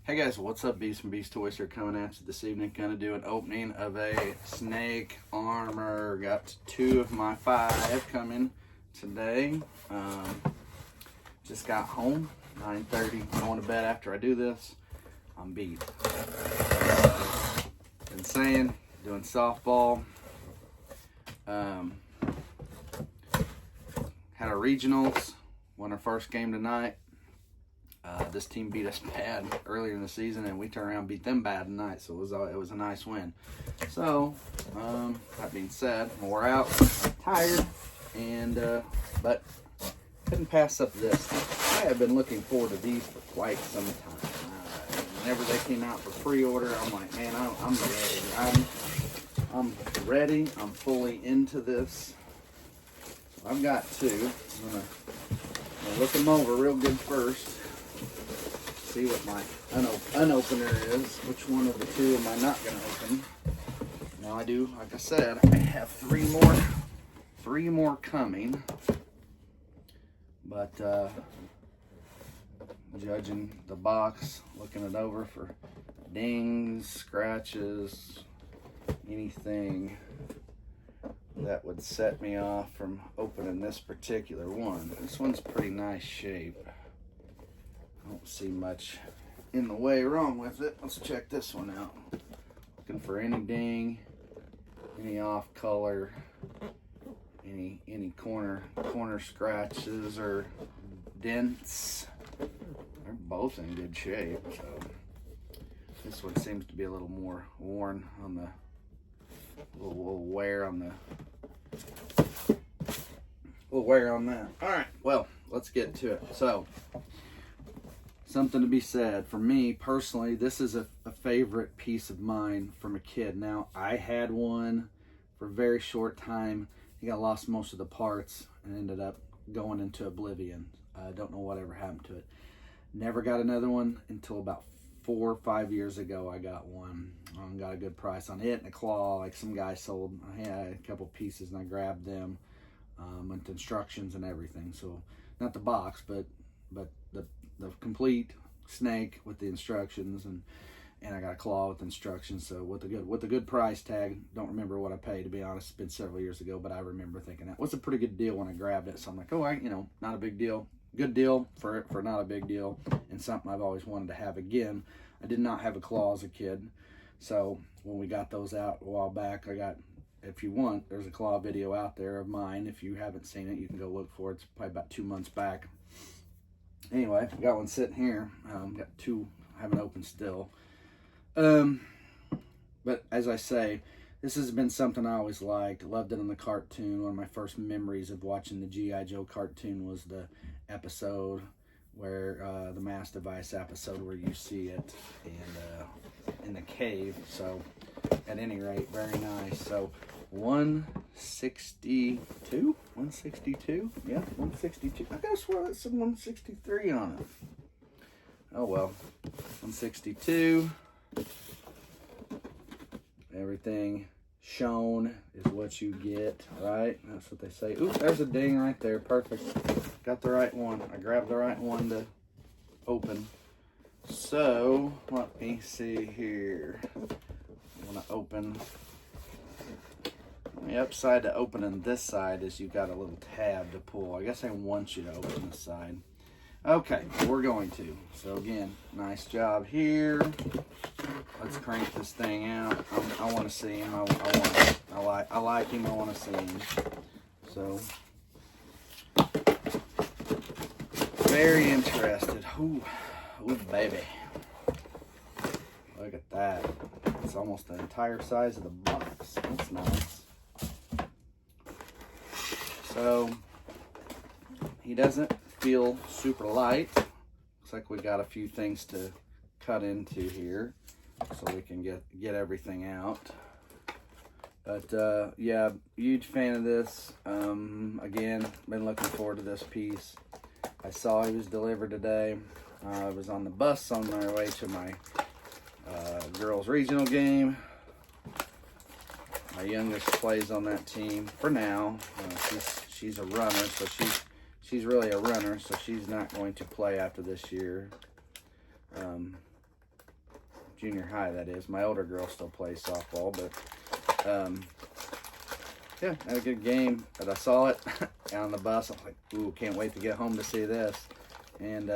Hey guys, what's up? Beast and Beast Toys here coming at you this evening. Gonna do an opening of a snake armor. Got 2 of my 5 coming today. Just got home, 9:30. Going to bed after I do this. I'm beat. Been saying, doing softball. Had our regionals. Won our first game tonight. This team beat us bad earlier in the season, and we turned around and beat them bad tonight. So it was a nice win. So that being said, wore out, tired, and but couldn't pass up this. I have been looking forward to these for quite some time. Whenever they came out for pre-order, I'm like, man, I'm ready. I'm ready. I'm fully into this. So I've got 2. I'm gonna look them over real good first. See what my unopener is. Which one of the 2 am I not going to open? Now I do, like I said, I have 3 more coming. But judging the box, looking it over for dings, scratches, anything that would set me off from opening this particular one. This one's pretty nice shape. I don't see much in the way wrong with it. Let's check this one out. Looking for any ding, any off color, any corner scratches or dents. They're both in good shape. So this one seems to be a little more worn on the little wear on that. All right, well, let's get to it. So, something to be said. For me, personally, this is a favorite piece of mine from a kid. Now, I had one for a very short time. I think I lost most of the parts and ended up going into oblivion. I don't know whatever happened to it. Never got another one until about 4 or 5 years ago. I got one. Got a good price on it and a claw. Like some guy sold. I had a couple pieces and I grabbed them with instructions and everything. So not the box, but the complete snake with the instructions, and I got a claw with instructions. So with a good price tag. Don't remember what I paid, to be honest. It's been several years ago, but I remember thinking that was a pretty good deal when I grabbed it. So I'm like, oh, not a big deal. Good deal for not a big deal, and something I've always wanted to have again. I did not have a claw as a kid, so when we got those out a while back, if you want, there's a claw video out there of mine. If you haven't seen it, you can go look for it. It's probably about 2 months back. Anyway, got one sitting here. Got 2 I haven't opened still. But as I say, this has been something I always liked. Loved it in the cartoon. One of my first memories of watching the G.I. Joe cartoon was the episode where the mass device episode where you see it in the cave. So at any rate, very nice. So 162? Yeah, 162. I could have sworn that said 163 on it. Oh well. 162. Everything shown is what you get, right? That's what they say. Ooh, there's a ding right there. Perfect. Got the right one. I grabbed the right one to open. So, let me see here. I'm going to open. The upside to opening this side is you've got a little tab to pull. I guess I want you to open this side. Okay, we're going to. So again, nice job here. Let's crank this thing out. I want to see him. I like him. I want to see him. So very interested. Ooh, baby. Look at that. It's almost the entire size of the box. That's nice. So he doesn't feel super light. Looks like we got a few things to cut into here so we can get everything out. But yeah, huge fan of this. Again, been looking forward to this piece. I saw he was delivered today. I was on the bus on my way to my girls regional game. My youngest plays on that team for now. She's a runner, so she's really a runner, so she's not going to play after this year. junior high, that is. My older girl still plays softball, but yeah, had a good game. But I saw it on the bus. I'm like, ooh, can't wait to get home to see this. And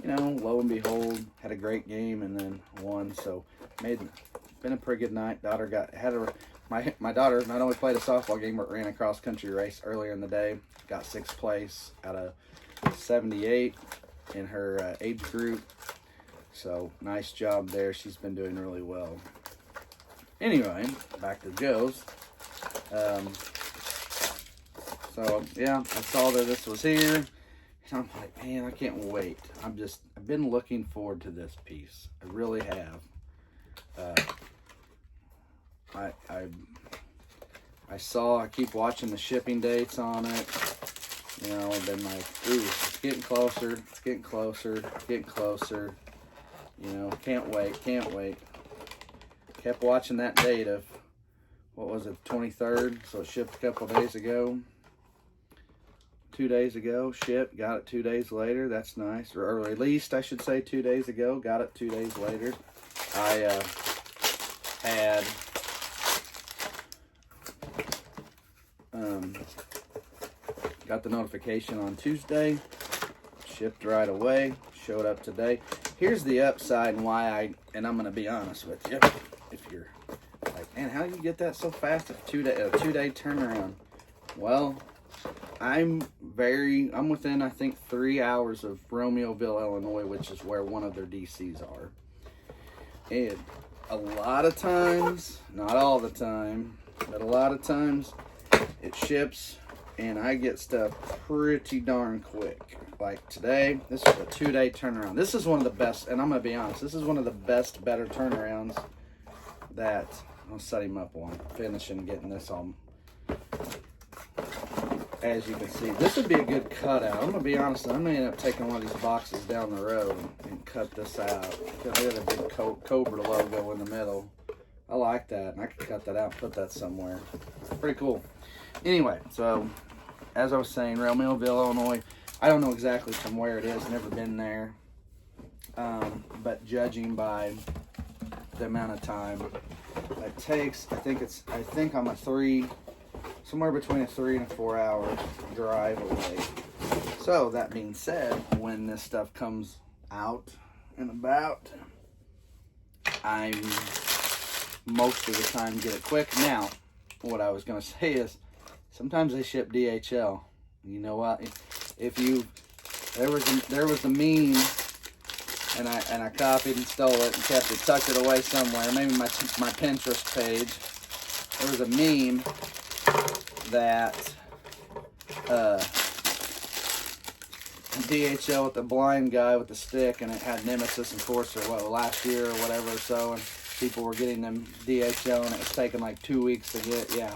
you know, lo and behold, had a great game and then won. So been a pretty good night. My daughter not only played a softball game but ran a cross country race earlier in the day. Got 6th place out of 78 in her age group. So nice job there. She's been doing really well. Anyway, back to Joe's. So yeah, I saw that this was here, and I'm like, man, I can't wait. I've been looking forward to this piece. I really have. I keep watching the shipping dates on it. You know, I've been like, ooh, it's getting closer, it's getting closer, it's getting closer. You know, can't wait. Kept watching that date of, what was it, 23rd? So it shipped a couple days ago. 2 days ago, shipped, got it 2 days later. That's nice. Or released, I should say, 2 days ago. Got it 2 days later. I had got the notification on Tuesday. Shipped right away. Showed up today. Here's the upside and why I'm going to be honest with you. If you're like, man, how do you get that so fast? A two-day turnaround. Well, I'm within, I think, 3 hours of Romeoville, Illinois, which is where one of their DCs are. And a lot of times, not all the time, but a lot of times, it ships and I get stuff pretty darn quick. Like today, this was a 2-day turnaround. This is one of the best, and I'm going to be honest, this is one of the better turnarounds that I'll set him up on. Finishing getting this on. As you can see, this would be a good cutout. I'm going to be honest, I'm going to end up taking one of these boxes down the road and cut this out. Because I got a big Cobra logo in the middle. I like that, and I could cut that out and put that somewhere. Pretty cool. Anyway, so, as I was saying, Romeoville, Illinois. I don't know exactly from where it is. Never been there. But judging by the amount of time it takes, I think I'm somewhere between a 3 and a 4 hour drive away. So that being said, when this stuff comes out and about, I'm most of the time get it quick. Now, what I was going to say is, sometimes they ship DHL. You know what? There was a meme, and I copied and stole it and kept it, tucked it away somewhere. Maybe my Pinterest page. There was a meme that DHL with the blind guy with the stick, and it had Nemesis and Forcer, last year or whatever or so, and people were getting them DHL, and it was taking like 2 weeks to get, yeah.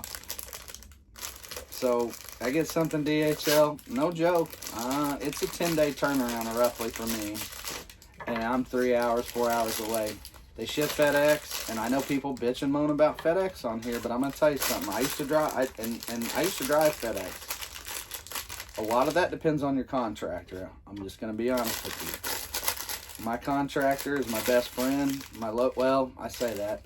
So I get something DHL, no joke. It's a 10-day turnaround roughly for me, and I'm 3 hours, 4 hours away. They ship FedEx, and I know people bitch and moan about FedEx on here, but I'm gonna tell you something. I used to drive, I used to drive FedEx. A lot of that depends on your contractor. I'm just gonna be honest with you. My contractor is my best friend. I say that.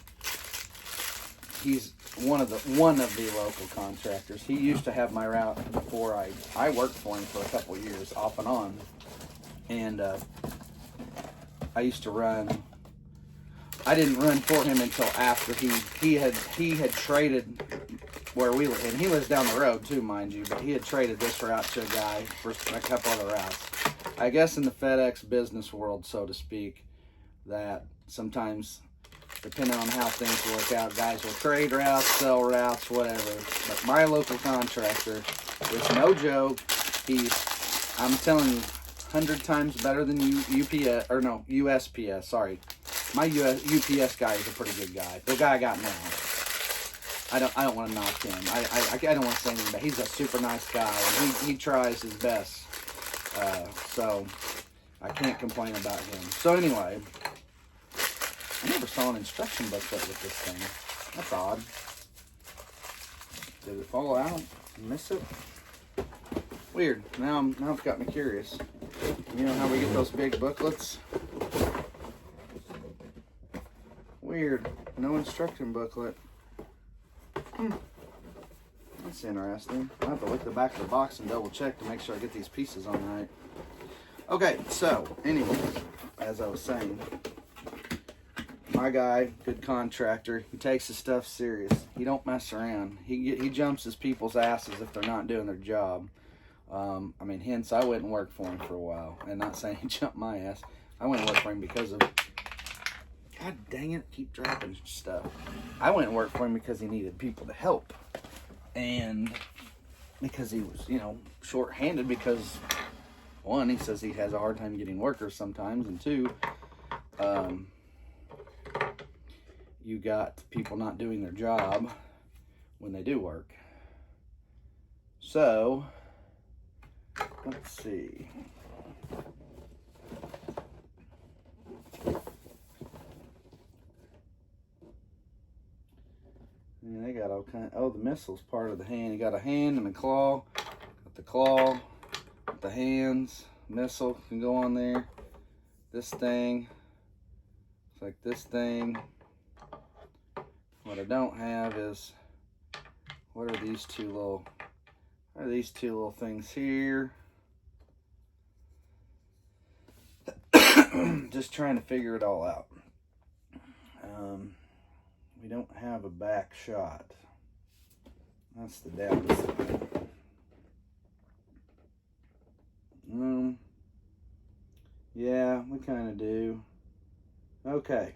He's one of the local contractors. He used to have my route before I worked for him for a couple years, off and on. And I used to run. I didn't run for him until after he had traded where we live, and he lives down the road too, mind you. But he had traded this route to a guy for a couple other routes. I guess in the FedEx business world, so to speak, that sometimes, depending on how things work out, guys will trade routes, sell routes, whatever. But my local contractor, which no joke, I'm telling you, 100 times better than USPS. Sorry. My UPS guy is a pretty good guy. The guy I got now. I don't want to knock him. I don't want to say anything, but he's a super nice guy, and he tries his best. So I can't complain about him. So anyway, I never saw an instruction booklet with this thing. That's odd. Did it fall out? Miss it? Weird. Now it's got me curious. You know how we get those big booklets? Weird. No instruction booklet. That's interesting. I'll have to look at the back of the box and double check to make sure I get these pieces on right. Okay, so, anyways, as I was saying, my guy, good contractor, he takes his stuff serious. He don't mess around. He jumps his people's asses if they're not doing their job. I mean, hence I went and worked for him for a while. And not saying he jumped my ass. I went and worked for him because of... God dang it, keep dropping stuff. I went and worked for him because he needed people to help. And because he was, you know, short-handed because, one, he says he has a hard time getting workers sometimes. And two, you got people not doing their job when they do work. So, let's see. Yeah, they got all kind. Oh, the missile's part of the hand. You got a hand and a claw. Got the claw, got the hands. Missile can go on there. This thing. It's like this thing. What I don't have is, what are these two little things here? Just trying to figure it all out. We don't have a back shot. That's the downside. Yeah, we kind of do. Okay.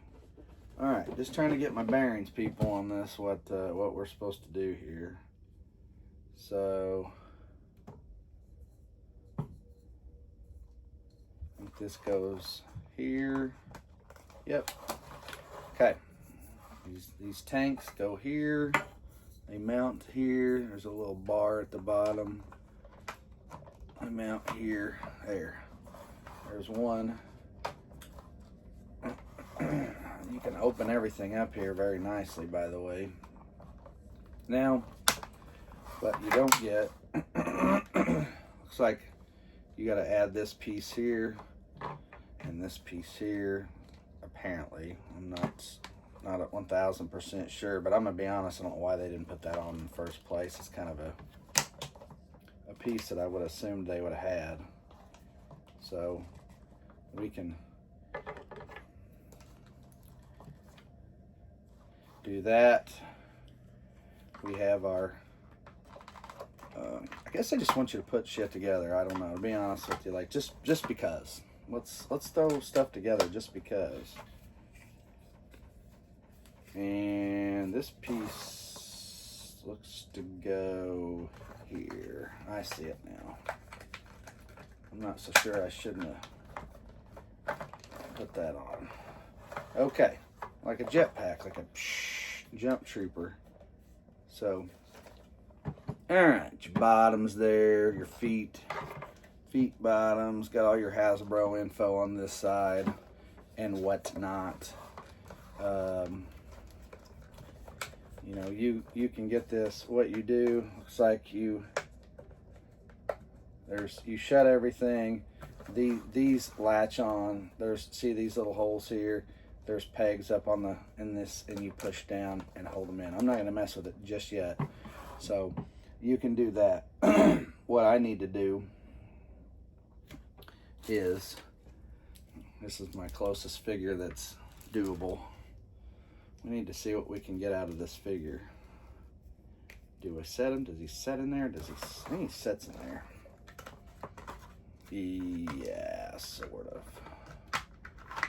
All right, just trying to get my bearings, people, on this, what we're supposed to do here. So, I think this goes here. Yep. Okay. These tanks go here. They mount here. There's a little bar at the bottom. They mount here. There. There's one. You can open everything up here very nicely, by the way. Now, what you don't get, looks like you got to add this piece here and this piece here. Apparently, I'm not at 1000% sure, but I'm gonna be honest, I don't know why they didn't put that on in the first place. It's kind of a piece that I would assume they would have had. So we can do that. We have our I guess I just want you to put shit together. I don't know, to be honest with you, like just because. Let's throw stuff together just because. And this piece looks to go here. I see it now. I'm not so sure I shouldn't have put that on. Okay, like a jetpack, like a jump trooper. So, all right, your bottoms there, your feet bottoms, got all your Hasbro info on this side and whatnot. You know, you can get this. What you do, looks like you shut everything. These latch on. See these little holes here. There's pegs up on in this, and you push down and hold them in. I'm not gonna mess with it just yet, so you can do that. What I need to do is, this is my closest figure that's doable. We need to see what we can get out of this figure. Do I set him? Does he set in there? I think he sets in there. Yeah, sort of.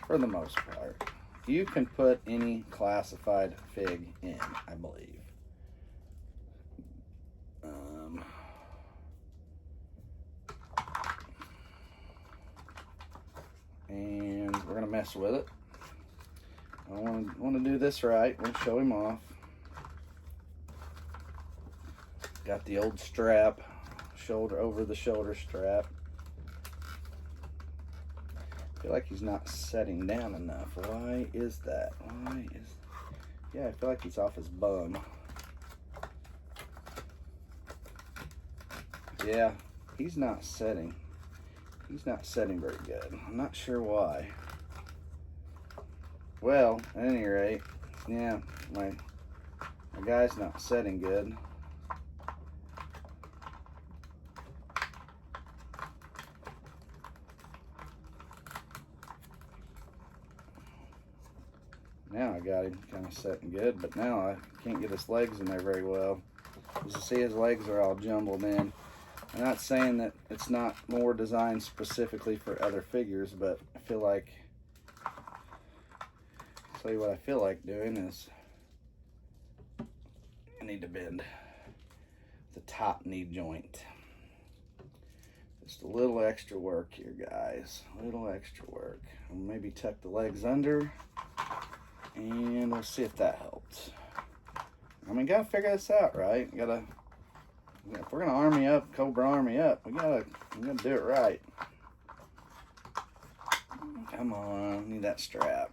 For the most part. You can put any classified fig in, I believe. And we're gonna mess with it. I want to do this right. We'll show him off. Got the old strap, over the shoulder strap. I feel like he's not setting down enough. Why is that? Yeah, I feel like he's off his bum. Yeah, he's not setting. He's not setting very good. I'm not sure why. Well, at any rate, Yeah, my guy's not setting good. Now I got him kind of setting good, but now I can't get his legs in there very well. As you see, his legs are all jumbled in. I'm not saying that it's not more designed specifically for other figures, but I feel like, I'll tell you what I feel like doing is, I need to bend the top knee joint. Just a little extra work here, guys. A little extra work. I'll maybe tuck the legs under, and we'll see if that helps. I mean, gotta figure this out, right? If we're gonna army up, Cobra Army up, we gotta do it right. Come on, need that strap.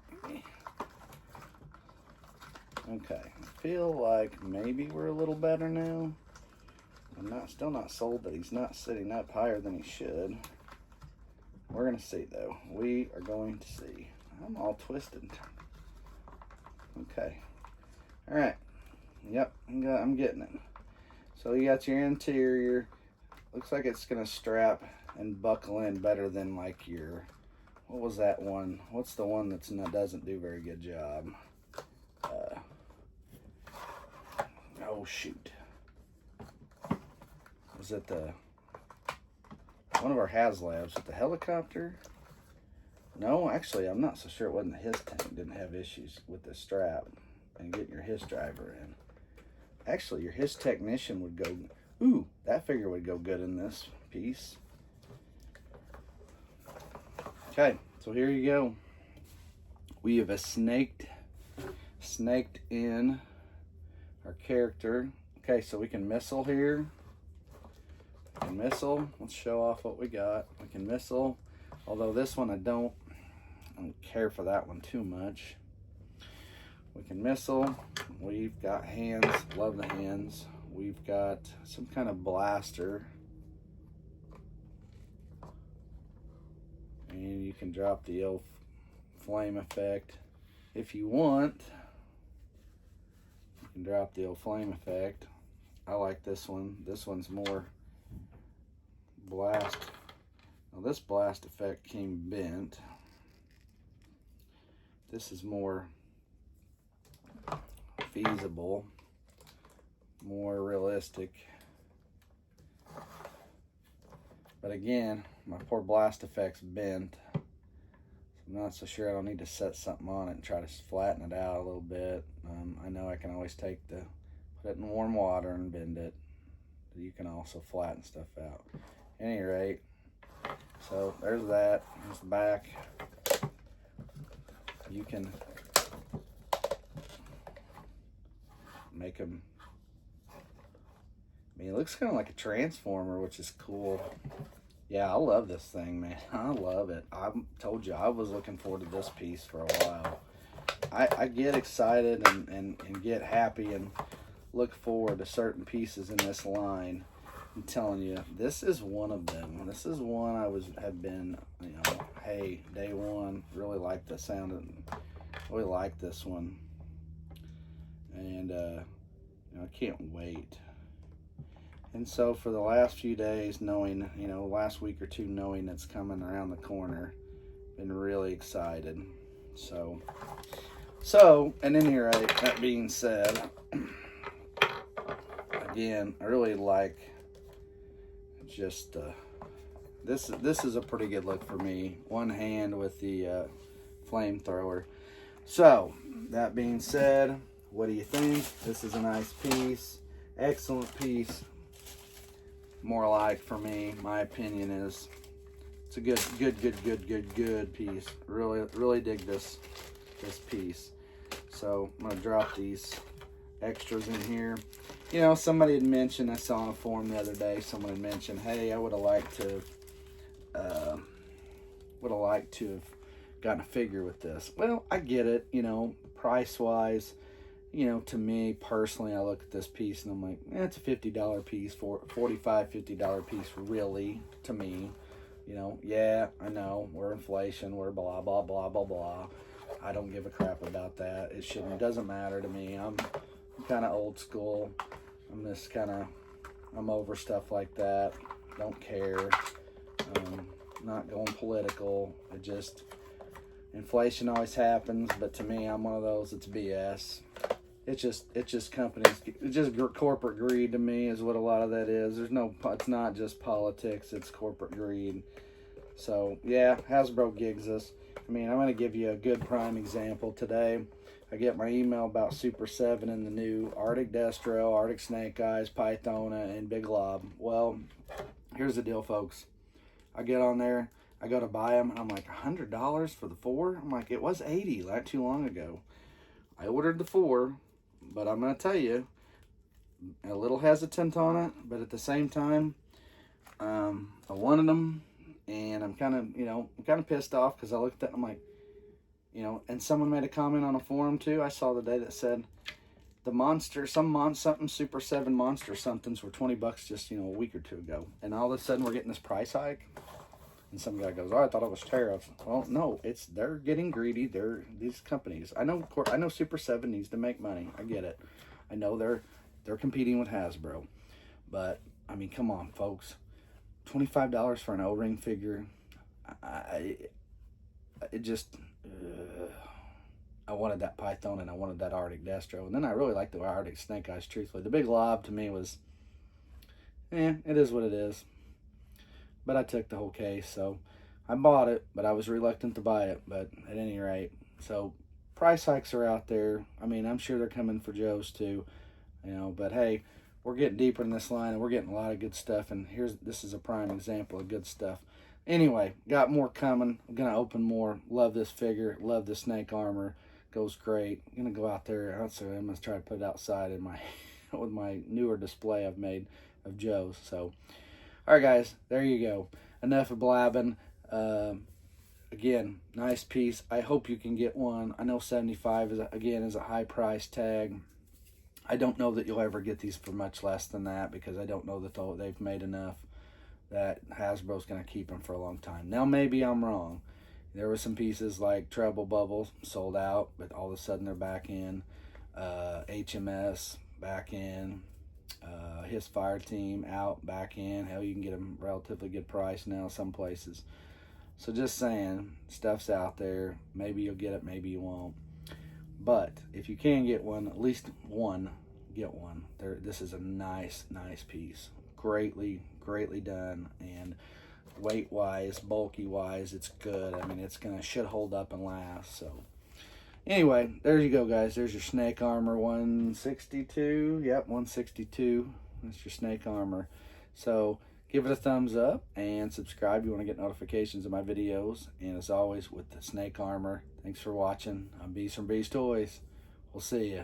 Okay, I feel like maybe we're a little better now. I'm still not sold that he's not sitting up higher than he should. We're gonna see though. We are going to see. I'm all twisted. Okay. All right. Yep, I'm getting it. So you got your interior. Looks like it's gonna strap and buckle in better than like your, what was that one? What's the one that doesn't do a very good job? Oh shoot. Was it one of our HasLabs with the helicopter? No, actually I'm not so sure it wasn't the HIS tank. Didn't have issues with the strap and getting your HIS driver in. Actually, your HIS technician would go, ooh, that figure would go good in this piece. Okay, so here you go. We have snaked in our character. Okay, so we can missile here. We can missile. Let's show off what we got. We can missile, although this one I don't care for that one too much. We can missile. We've got hands. Love the hands. We've got some kind of blaster. And you can drop the old flame effect if you want. You can drop the old flame effect. I like this one. This one's more blast. Now this blast effect came bent. This is more feasible, more realistic. But again, my poor blast effect's bent. So I'm not so sure. I don't need to set something on it and try to flatten it out a little bit. I know I can always put it in warm water and bend it. You can also flatten stuff out. At any rate, so there's that. There's the back. You can make them. I mean, it looks kind of like a transformer, which is cool. Yeah, I love this thing, man. I love it. I told you I was looking forward to this piece for a while. I get excited and get happy and look forward to certain pieces in this line. I'm telling you, this is one of them. This is one have been, hey, day one, really like the sound of, really like this one. And, I can't wait. And so for the last few days, knowing, last week or two, knowing it's coming around the corner, been really excited. So at any rate, that being said, again, I really like just, this is a pretty good look for me. One hand with the flamethrower. So, that being said, what do you think? This is a nice piece. Excellent piece. More like for me, my opinion is it's a good piece. Really dig this piece. So I'm gonna drop these extras in here. Somebody had mentioned, I saw on a forum the other day, someone had mentioned, hey, I would have liked to have gotten a figure with this. Well, I get it, price wise. To me personally, I look at this piece and I'm like, it's a $50 piece, $45, $50 piece, really, to me. Yeah, I know, we're inflation, we're blah, blah, blah, blah, blah. I don't give a crap about that. It doesn't matter to me. I'm kind of old school. I'm over stuff like that. Don't care. Not going political. Inflation always happens, but to me, I'm one of those. It's BS. It's just companies. It's just corporate greed to me is what a lot of that is. It's not just politics. It's corporate greed. So yeah, Hasbro gigs us. I mean, I'm going to give you a good prime example today. I get my email about Super 7 and the new Arctic Destro, Arctic Snake Eyes, Pythona, and Big Lob. Well, here's the deal, folks. I get on there, I go to buy them, and I'm like, $100 for the 4? I'm like, it was $80 not too long ago. I ordered the 4, but I'm going to tell you, a little hesitant on it, but at the same time, I wanted them, and I'm kind of pissed off because I looked at them like, and someone made a comment on a forum too. I saw the day that said the something Super 7 monster somethings were $20 just, a week or two ago. And all of a sudden we're getting this price hike. And some guy goes, "Oh, I thought it was tariffs." Well, no, they're getting greedy. These companies. I know Super 7 needs to make money. I get it. I know they're competing with Hasbro. But I mean, come on, folks. $25 for an O-ring figure. I wanted that Python and I wanted that Arctic Destro. And then I really liked the Arctic Snake Eyes, truthfully. The Big Lob to me was, it is what it is. But I took the whole case, so I bought it, but I was reluctant to buy it. But at any rate, so price hikes are out there. I mean, I'm sure they're coming for Joe's too, but hey, we're getting deeper in this line and we're getting a lot of good stuff. And this is a prime example of good stuff. Anyway, got more coming. I'm going to open more. Love this figure. Love the snake armor. Goes great. I'm going to go out there. I'm going to try to put it outside in my with my newer display I've made of Joe's. So, all right, guys. There you go. Enough of blabbing. Again, nice piece. I hope you can get one. I know $75 is a high price tag. I don't know that you'll ever get these for much less than that because I don't know that they've made enough that Hasbro's going to keep them for a long time. Now, maybe I'm wrong. There were some pieces like Treble Bubbles sold out, but all of a sudden they're back in. HMS, back in. His Fire Team, out, back in. Hell, you can get them relatively good price now some places. So just saying, stuff's out there. Maybe you'll get it, maybe you won't. But if you can get one, at least one, get one. This is a nice piece. Greatly done, and weight wise, bulky wise, it's good. I mean, should hold up and last. So anyway, there you go, guys. There's your snake armor 162. Yep, 162. That's your snake armor. So give it a thumbs up and subscribe if you want to get notifications of my videos. And as always, with the snake armor, thanks for watching. I'm Beast from Beast Toys. We'll see ya.